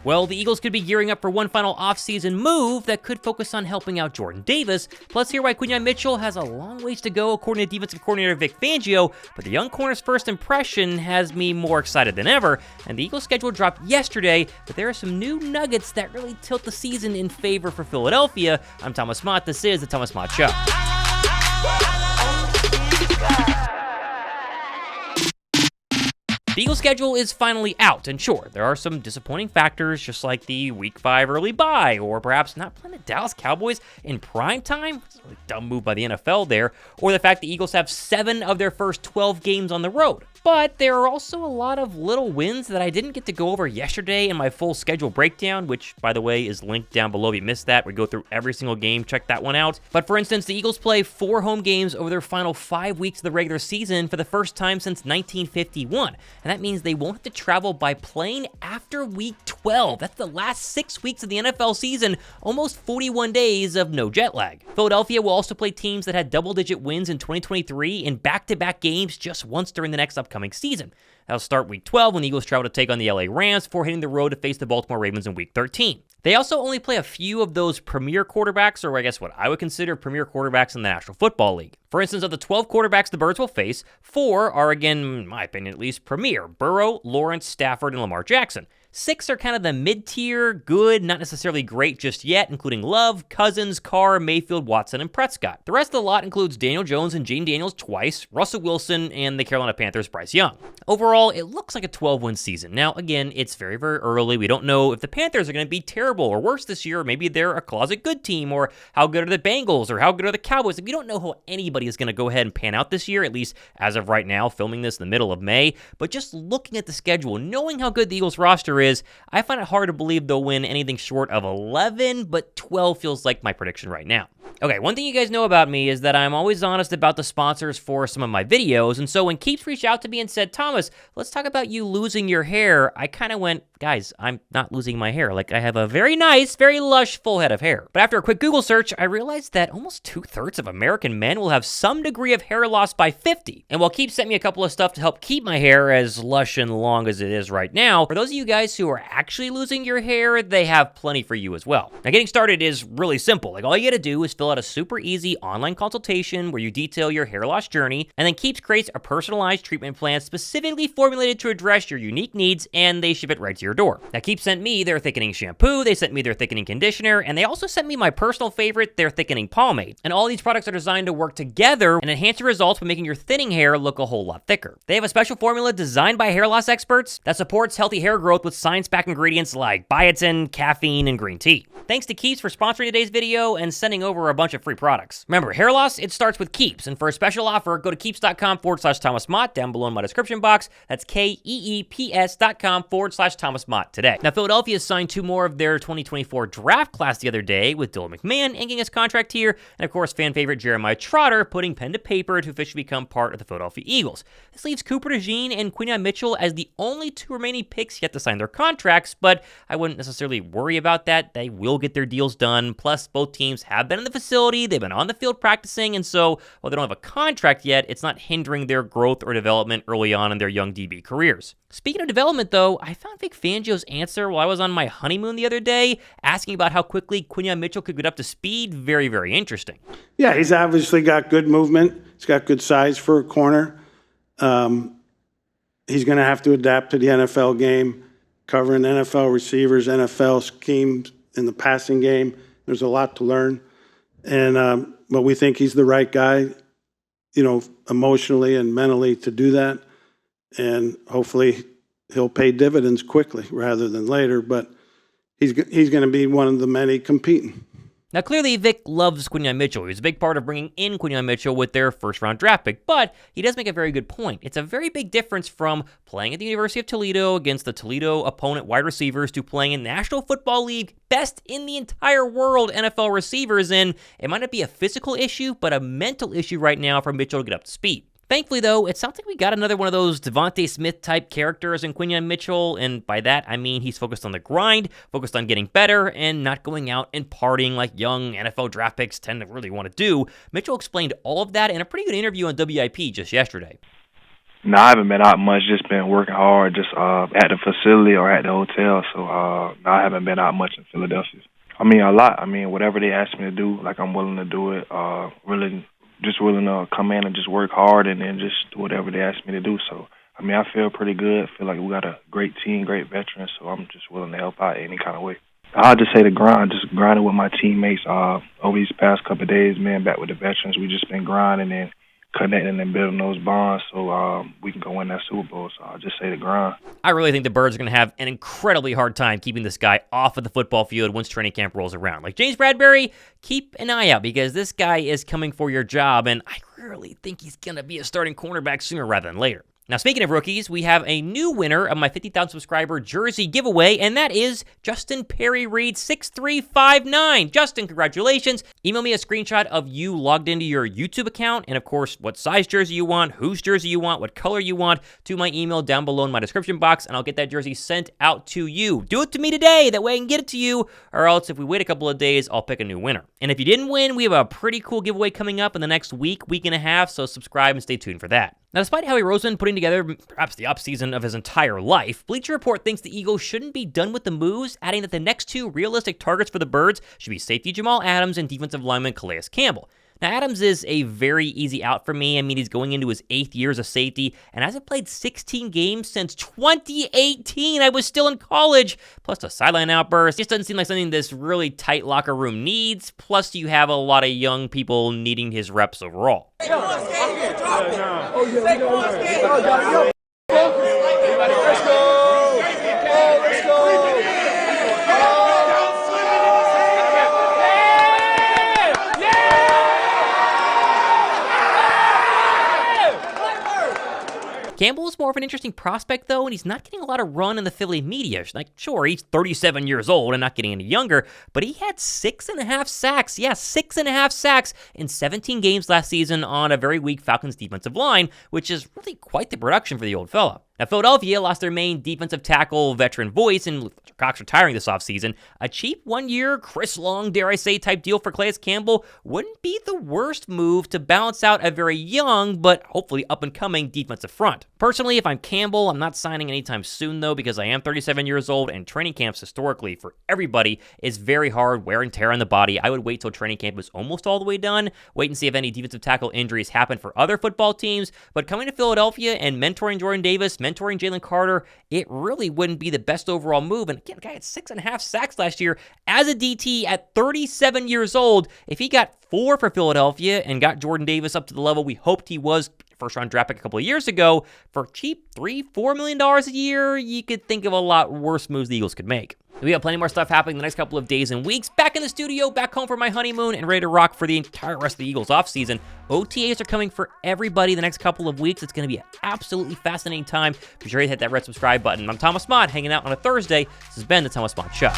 Well, the Eagles could be gearing up for one final offseason move that could focus on helping out Jordan Davis. Plus, hear why Quinyon Mitchell has a long ways to go according to defensive coordinator Vic Fangio, but the young corner's first impression has me more excited than ever. And the Eagles' schedule dropped yesterday, but there are some new nuggets that really tilt the season in favor for Philadelphia. I'm Thomas Mott. This is the Thomas Mott Show. The Eagles' schedule is finally out, and sure, there are some disappointing factors, just like the Week 5 early bye, or perhaps not playing the Dallas Cowboys in prime time. It's a really dumb move by the NFL there, or the fact the Eagles have 7 of their first 12 games on the road. But there are also a lot of little wins that I didn't get to go over yesterday in my full schedule breakdown, which, by the way, is linked down below if you missed that. We go through every single game, check that one out. But for instance, the Eagles play 4 home games over their final 5 weeks of the regular season for the first time since 1951. And that means they won't have to travel by plane after week 12. That's the last 6 weeks of the NFL season, almost 41 days of no jet lag. Philadelphia will also play teams that had double-digit wins in 2023 in back-to-back games just once during the next upcoming season. That'll start week 12 when the Eagles travel to take on the LA Rams before hitting the road to face the Baltimore Ravens in week 13. They also only play a few of those premier quarterbacks, or I guess what I would consider premier quarterbacks in the National Football League. For instance, of the 12 quarterbacks the Birds will face, 4 are, again, in my opinion at least, premier: Burrow, Lawrence, Stafford, and Lamar Jackson. 6 are kind of the mid-tier, good, not necessarily great just yet, including Love, Cousins, Carr, Mayfield, Watson, and Prescott. The rest of the lot includes Daniel Jones and Jaden Daniels twice, Russell Wilson, and the Carolina Panthers' Bryce Young. Overall, it looks like a 12-win season. Now, again, it's very, very early. We don't know if the Panthers are going to be terrible or worse this year, or maybe they're a closet good team, or how good are the Bengals, or how good are the Cowboys. We don't know how anybody is going to go ahead and pan out this year, at least as of right now, filming this in the middle of May. But just looking at the schedule, knowing how good the Eagles roster is, I find it hard to believe they'll win anything short of 11, but 12 feels like my prediction right now. Okay, one thing you guys know about me is that I'm always honest about the sponsors for some of my videos, and so when Keeps reached out to me and said, Thomas, let's talk about you losing your hair, I kind of went, guys, I'm not losing my hair. Like, I have a very nice, very lush, full head of hair. But after a quick Google search, I realized that almost 2/3 of American men will have some degree of hair loss by 50. And while Keeps sent me a couple of stuff to help keep my hair as lush and long as it is right now, for those of you guys who are actually losing your hair, they have plenty for you as well. Now, getting started is really simple. Like, all you gotta do is fill out a super easy online consultation where you detail your hair loss journey, and then Keeps creates a personalized treatment plan specifically formulated to address your unique needs, and they ship it right to your door. Now, Keeps sent me their thickening shampoo, they sent me their thickening conditioner, and they also sent me my personal favorite, their thickening pomade. And all these products are designed to work together and enhance your results by making your thinning hair look a whole lot thicker. They have a special formula designed by hair loss experts that supports healthy hair growth with science-backed ingredients like biotin, caffeine, and green tea. Thanks to Keeps for sponsoring today's video and sending over a bunch of free products. Remember, hair loss, it starts with Keeps, and for a special offer, go to keeps.com/Thomas Mott down below in my description box. That's KEEPS.com/Thomas Mott today. Now, Philadelphia signed 2 more of their 2024 draft class the other day, with Dylan McMahon inking his contract here, and of course, fan favorite Jeremiah Trotter putting pen to paper to officially become part of the Philadelphia Eagles. This leaves Cooper DeJean and Quinyon Mitchell as the only 2 remaining picks yet to sign their contracts, but I wouldn't necessarily worry about that. They will get their deals done. Plus, both teams have been in the facility, they've been on the field practicing, and so while they don't have a contract yet, it's not hindering their growth or development early on in their young DB careers. Speaking of development, though, I found Vic Fangio's answer while I was on my honeymoon the other day, asking about how quickly Quinyon Mitchell could get up to speed, very, very interesting. Yeah, he's obviously got good movement. He's got good size for a corner. He's going to have to adapt to the NFL game, covering NFL receivers, NFL schemes in the passing game. There's a lot to learn. And but we think he's the right guy, emotionally and mentally to do that. And hopefully he'll pay dividends quickly rather than later. But he's going to be one of the many competing. Now, clearly, Vic loves Quinyon Mitchell. He was a big part of bringing in Quinyon Mitchell with their first-round draft pick, but he does make a very good point. It's a very big difference from playing at the University of Toledo against the Toledo opponent wide receivers to playing in National Football League, best in the entire world NFL receivers, and it might not be a physical issue, but a mental issue right now for Mitchell to get up to speed. Thankfully, though, it sounds like we got another one of those Devontae Smith-type characters in Quinyon Mitchell, and by that, I mean he's focused on the grind, focused on getting better, and not going out and partying like young NFL draft picks tend to really want to do. Mitchell explained all of that in a pretty good interview on WIP just yesterday. No, I haven't been out much. Just been working hard, just at the facility or at the hotel. So no, I haven't been out much in Philadelphia. I mean, a lot. I mean, whatever they ask me to do, like I'm willing to do it. Really, just willing to come in and just work hard and then just do whatever they ask me to do. So, I mean, I feel pretty good. I feel like we got a great team, great veterans. So I'm just willing to help out any kind of way. I'll just say the grind, just grinding with my teammates over these past couple of days, man, back with the veterans. We just been grinding and connecting and building those bonds so we can go win that Super Bowl. So I'll just say the grind. I really think the Birds are going to have an incredibly hard time keeping this guy off of the football field once training camp rolls around. Like James Bradberry, keep an eye out because this guy is coming for your job, and I really think he's going to be a starting cornerback sooner rather than later. Now, speaking of rookies, we have a new winner of my 50,000 subscriber jersey giveaway, and that is Justin Perry Reed 6359. Justin, congratulations. Email me a screenshot of you logged into your YouTube account, and of course, what size jersey you want, whose jersey you want, what color you want, to my email down below in my description box, and I'll get that jersey sent out to you. Do it to me today, that way I can get it to you, or else if we wait a couple of days, I'll pick a new winner. And if you didn't win, we have a pretty cool giveaway coming up in the next week and a half, so subscribe and stay tuned for that. Now, despite Howie Roseman putting together perhaps the offseason of his entire life, Bleacher Report thinks the Eagles shouldn't be done with the moves, adding that the next two realistic targets for the Birds should be safety Jamal Adams and defensive lineman Calais Campbell. Now, Adams is a very easy out for me. I mean, he's going into his 8th year as a safety and hasn't played 16 games since 2018. I was still in college. Plus, a sideline outburst just doesn't seem like something this really tight locker room needs. Plus, you have a lot of young people needing his reps overall. Campbell is more of an interesting prospect, though, and he's not getting a lot of run in the Philly media. Like, sure, he's 37 years old and not getting any younger, but he had 6.5 sacks. Yeah, 6.5 sacks in 17 games last season on a very weak Falcons defensive line, which is really quite the production for the old fella. Now, Philadelphia lost their main defensive tackle veteran voice, and Cox retiring this offseason. A cheap one-year, Chris Long, dare I say, type deal for Calais Campbell wouldn't be the worst move to balance out a very young, but hopefully up-and-coming defensive front. Personally, if I'm Campbell, I'm not signing anytime soon, though, because I am 37 years old, and training camps historically for everybody is very hard, wear and tear on the body. I would wait till training camp is almost all the way done, wait and see if any defensive tackle injuries happen for other football teams, but coming to Philadelphia and mentoring Jordan Davis, mentoring Jalen Carter, it really wouldn't be the best overall move. And again, the guy had 6.5 sacks last year as a DT at 37 years old. If he got 4 for Philadelphia and got Jordan Davis up to the level we hoped he was, first-round draft pick a couple of years ago, for cheap $3-4 million a year, you could think of a lot worse moves the Eagles could make. We have plenty more stuff happening the next couple of days and weeks. Back in the studio, back home for my honeymoon, and ready to rock for the entire rest of the Eagles offseason. OTAs are coming for everybody the next couple of weeks. It's going to be an absolutely fascinating time. Be sure to hit that red subscribe button. I'm Thomas Mott, hanging out on a Thursday. This has been the Thomas Mott Show.